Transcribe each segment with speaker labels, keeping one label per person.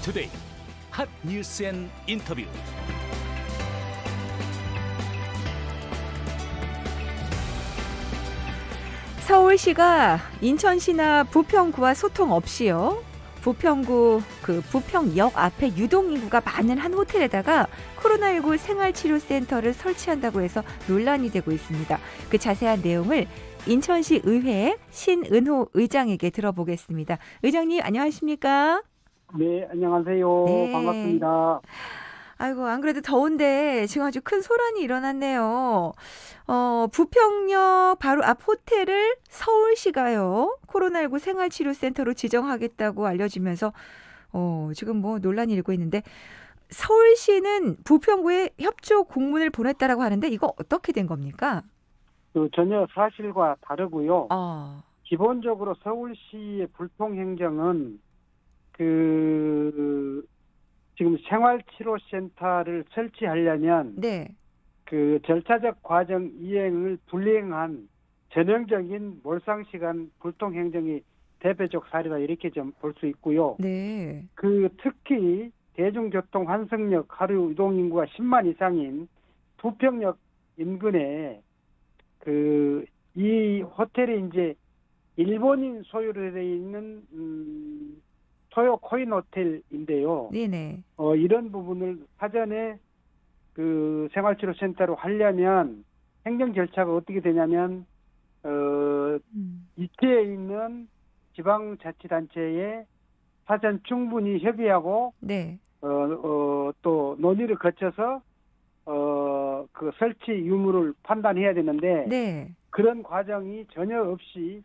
Speaker 1: 투데이 핫 뉴스 앤 인터뷰.
Speaker 2: 서울시가 인천시나 부평구와 소통 없이요. 부평구 부평역 앞에 유동인구가 많은 한 호텔에다가 코로나19 생활치료센터를 설치한다고 해서 논란이 되고 있습니다. 그 자세한 내용을 인천시 의회 신은호 의장에게 들어보겠습니다. 의장님 안녕하십니까?
Speaker 3: 네, 안녕하세요.
Speaker 2: 네.
Speaker 3: 반갑습니다.
Speaker 2: 아이고, 안 그래도 더운데 지금 아주 큰 소란이 일어났네요. 부평역 바로 앞 호텔을 서울시가요, 코로나19 생활치료센터로 지정하겠다고 알려지면서, 지금 뭐 논란이 일고 있는데, 서울시는 부평구에 협조 공문을 보냈다라고 하는데, 이거 어떻게 된 겁니까?
Speaker 3: 전혀 사실과 다르고요.
Speaker 2: 어,
Speaker 3: 기본적으로 서울시의 불통행정은 지금 생활치료센터를 설치하려면
Speaker 2: 네.
Speaker 3: 그 절차적 과정 이행을 불이행한 전형적인 몰상시간 불통행정이 대표적 사례다 이렇게 좀 볼 수 있고요.
Speaker 2: 네.
Speaker 3: 특히 대중교통 환승역 하루 이동인구가 10만 이상인 부평역 인근에 이 호텔이 이제 일본인 소유로 되어 있는 토요 코인 호텔인데요.
Speaker 2: 네네.
Speaker 3: 이런 부분을 사전에 생활치료센터로 하려면 행정 절차가 어떻게 되냐면 이태에 있는 지방자치단체에 사전 충분히 협의하고
Speaker 2: 네.
Speaker 3: 또 논의를 거쳐서 그 설치 유무를 판단해야 되는데
Speaker 2: 네.
Speaker 3: 그런 과정이 전혀 없이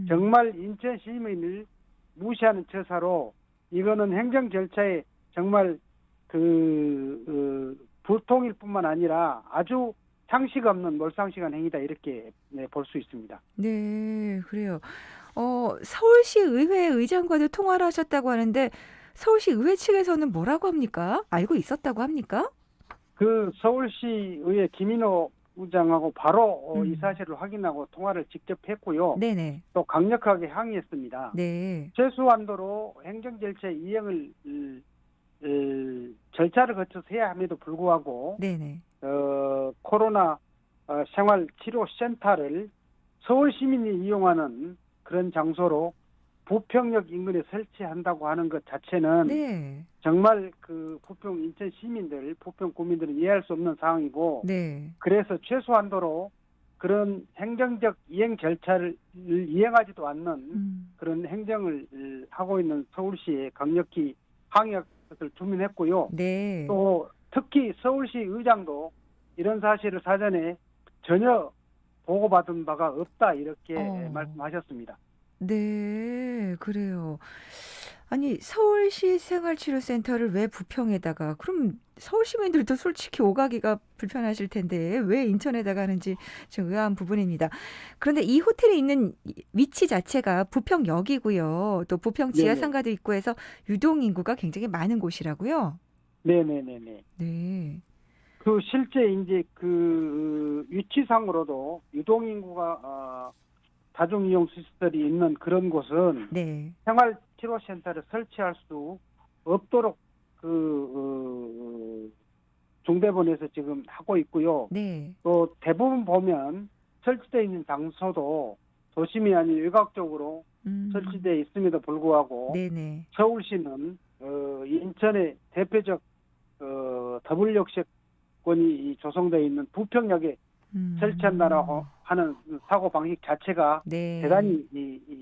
Speaker 3: 정말 인천 시민을 무시하는 처사로 이거는 행정 절차에 정말 불통일 뿐만 아니라 아주 상식 없는 몰상식한 행위다 이렇게 볼 수 있습니다.
Speaker 2: 네, 그래요. 서울시 의회 의장과도 통화를 하셨다고 하는데 서울시 의회 측에서는 뭐라고 합니까? 알고 있었다고 합니까?
Speaker 3: 서울시의회 김인호 의장하고 바로 이 사실을 확인하고 통화를 직접 했고요.
Speaker 2: 네네.
Speaker 3: 또 강력하게 항의했습니다.
Speaker 2: 네.
Speaker 3: 최소한도로 행정 절차 이행을 절차를 거쳐서 해야 함에도 불구하고
Speaker 2: 네네.
Speaker 3: 코로나 생활치료센터를 서울 시민이 이용하는 그런 장소로 부평역 인근에 설치한다고 하는 것 자체는
Speaker 2: 네.
Speaker 3: 정말 부평 인천 시민들, 부평 구민들은 이해할 수 없는 상황이고
Speaker 2: 네.
Speaker 3: 그래서 최소한도로 그런 행정적 이행 절차를 이행하지도 않는 그런 행정을 하고 있는 서울시에 강력히 항의할 것을 주문했고요.
Speaker 2: 네.
Speaker 3: 또 특히 서울시 의장도 이런 사실을 사전에 전혀 보고받은 바가 없다 이렇게 말씀하셨습니다.
Speaker 2: 네, 그래요. 아니, 서울시 생활치료센터를 왜 부평에다가, 그럼 서울 시민들도 솔직히 오가기가 불편하실 텐데 왜 인천에다가 하는지 좀 의아한 부분입니다. 그런데 이 호텔에 있는 위치 자체가 부평역이고요. 또 부평 지하상가도 있고 해서 유동인구가 굉장히 많은 곳이라고요.
Speaker 3: 네네네네.
Speaker 2: 네.
Speaker 3: 실제 이제 위치상으로도 유동인구가 다중이용시설이 있는 그런 곳은
Speaker 2: 네.
Speaker 3: 생활치료센터를 설치할 수 없도록 중대본에서 지금 하고 있고요.
Speaker 2: 네.
Speaker 3: 또 대부분 보면 설치되어 있는 장소도 도심이 아닌 외곽적으로 설치되어 있음에도 불구하고
Speaker 2: 네네.
Speaker 3: 서울시는 인천의 대표적 더블역세권이 조성되어 있는 부평역에 설치한다라고 하는 사고 방식 자체가
Speaker 2: 네.
Speaker 3: 대단히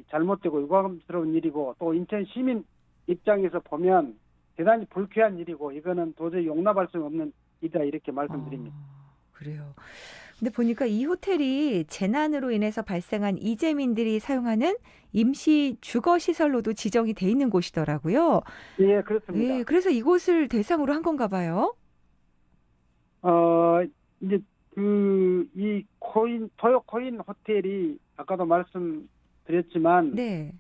Speaker 3: 잘못되고 유감스러운 일이고 또 인천 시민 입장에서 보면 대단히 불쾌한 일이고 이거는 도저히 용납할 수 없는 일이다 이렇게 말씀드립니다.
Speaker 2: 그래요. 근데 보니까 이 호텔이 재난으로 인해서 발생한 이재민들이 사용하는 임시 주거시설로도 지정이 돼 있는 곳이더라고요.
Speaker 3: 예, 그렇습니다.
Speaker 2: 네, 그래서 이곳을 대상으로 한 건가 봐요.
Speaker 3: 이제 이 토요 코인 호텔이 아까도 말씀드렸지만
Speaker 2: 네.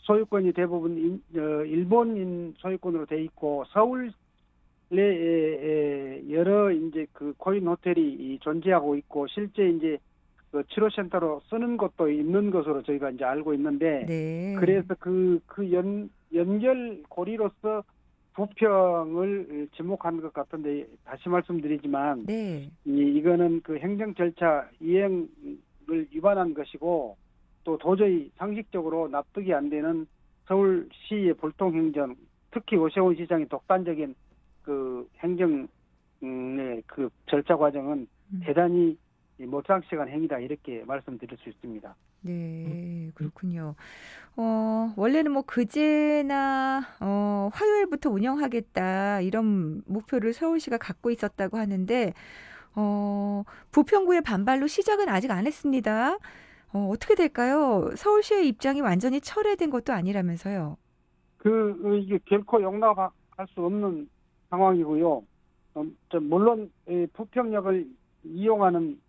Speaker 3: 소유권이 대부분 일본인 소유권으로 돼 있고 서울 내에 여러 이제 코인 호텔이 존재하고 있고 실제 이제 치료센터로 쓰는 것도 있는 것으로 저희가 이제 알고 있는데
Speaker 2: 네.
Speaker 3: 그래서 연결고리로서 부평을 지목한 것 같은데 다시 말씀드리지만
Speaker 2: 네.
Speaker 3: 이거는 그 행정 절차 이행을 위반한 것이고 또 도저히 상식적으로 납득이 안 되는 서울시의 볼통 행정, 특히 오세훈 시장의 독단적인 그 행정의 그 절차 과정은 대단히 못상식한 행위다 이렇게 말씀드릴 수 있습니다.
Speaker 2: 네, 그렇군요. 원래는 뭐 그제나 화요일부터 운영하겠다 이런 목표를 서울시가 갖고 있었다고 하는데 부평구의 반발로 시작은 아직 안 했습니다. 어떻게 될까요? 서울시의 입장이 완전히 철회된 것도 아니라면서요.
Speaker 3: 이게 결코 용납할 수 없는 상황이고요. 물론 부평역을 이용하는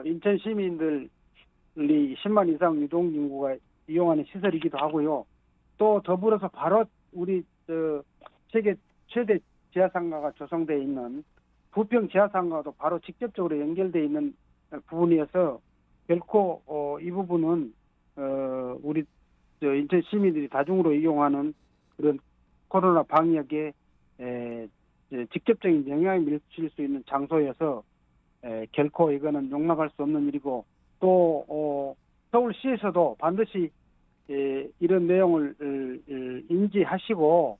Speaker 3: 인천 시민들이 10만 이상 유동 인구가 이용하는 시설이기도 하고요. 또 더불어서 바로 우리 세계 최대 지하상가가 조성되어 있는 부평 지하상가도 바로 직접적으로 연결되어 있는 부분이어서 결코 이 부분은 우리 인천 시민들이 다중으로 이용하는 그런 코로나 방역에 직접적인 영향을 미칠 수 있는 장소여서 결코 이거는 용납할 수 없는 일이고 또 서울시에서도 반드시 이런 내용을 인지하시고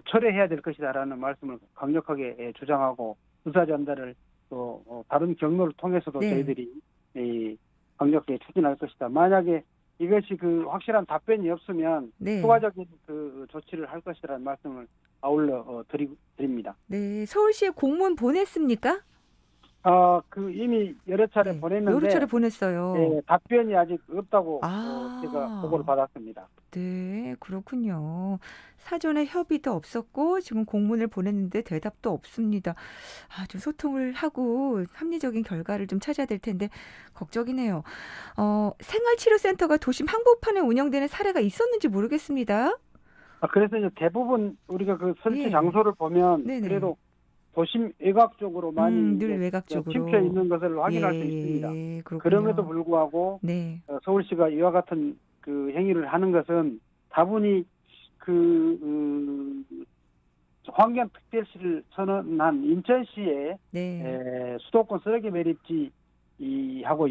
Speaker 3: 철회해야 될 것이다라는 말씀을 강력하게 주장하고 의사 전달을 또 다른 경로를 통해서도
Speaker 2: 네.
Speaker 3: 저희들이 강력하게 추진할 것이다. 만약에 이것이 그 확실한 답변이 없으면
Speaker 2: 네.
Speaker 3: 추가적인 그 조치를 할 것이라는 말씀을 아울러 드립니다.
Speaker 2: 네, 서울시에 공문 보냈습니까?
Speaker 3: 이미 여러 차례
Speaker 2: 네,
Speaker 3: 보냈는데
Speaker 2: 여러 차례 보냈어요.
Speaker 3: 답변이 아직 없다고
Speaker 2: 아.
Speaker 3: 제가 보고를 받았습니다.
Speaker 2: 네, 그렇군요. 사전에 협의도 없었고 지금 공문을 보냈는데 대답도 없습니다. 좀 소통을 하고 합리적인 결과를 좀 찾아야 될 텐데 걱정이네요. 생활치료센터가 도심 한복판에 운영되는 사례가 있었는지 모르겠습니다.
Speaker 3: 그래서 이제 대부분 우리가 그 설치
Speaker 2: 예.
Speaker 3: 장소를 보면
Speaker 2: 네네.
Speaker 3: 그래도 도심 외곽 쪽으로 많이
Speaker 2: 늘
Speaker 3: 이제
Speaker 2: 외곽 쪽으로.
Speaker 3: 침투해 있는 것을 확인할 수 있습니다.
Speaker 2: 그렇군요.
Speaker 3: 그럼에도 불구하고
Speaker 2: 네.
Speaker 3: 서울시가 이와 같은 그 행위를 하는 것은 다분히 환경특별시를 선언한 인천시의
Speaker 2: 네.
Speaker 3: 수도권 쓰레기 매립지하고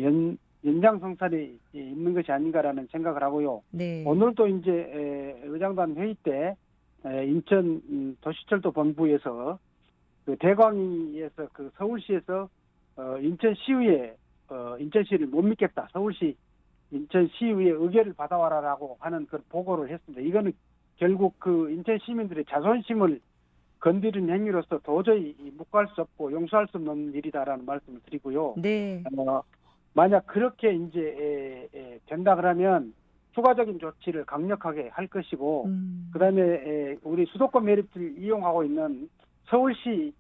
Speaker 3: 연장성살이 있는 것이 아닌가라는 생각을 하고요.
Speaker 2: 네.
Speaker 3: 오늘도 이제 의장단 회의 때 인천 도시철도 본부에서 그 대광위에서 그 서울시에서 인천시를 못 믿겠다. 서울시 인천시의회 의결을 받아와라라고 하는 그 보고를 했습니다. 이거는 결국 그 인천 시민들의 자존심을 건드린 행위로서 도저히 묵과할 수 없고 용서할 수 없는 일이다라는 말씀을 드리고요.
Speaker 2: 네.
Speaker 3: 만약 그렇게 이제 된다 그러면 추가적인 조치를 강력하게 할 것이고, 그다음에 우리 수도권 매립지를 이용하고 있는 서울시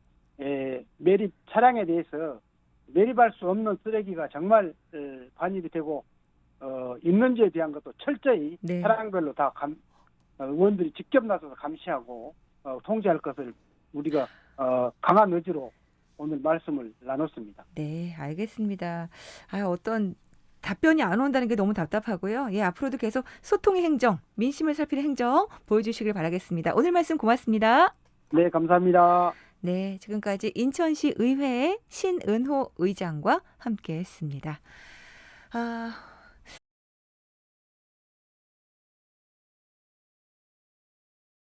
Speaker 3: 매립 차량에 대해서 매립할 수 없는 쓰레기가 정말 반입이 되고 있는지에 대한 것도 철저히
Speaker 2: 네.
Speaker 3: 차량별로 다 의원들이 직접 나서서 감시하고 통제할 것을 우리가 강한 의지로 오늘 말씀을 나눴습니다.
Speaker 2: 네, 알겠습니다. 어떤 답변이 안 온다는 게 너무 답답하고요. 예, 앞으로도 계속 소통의 행정, 민심을 살피는 행정 보여주시길 바라겠습니다. 오늘 말씀 고맙습니다.
Speaker 3: 네, 감사합니다.
Speaker 2: 네, 지금까지 인천시 의회의 신은호 의장과 함께했습니다.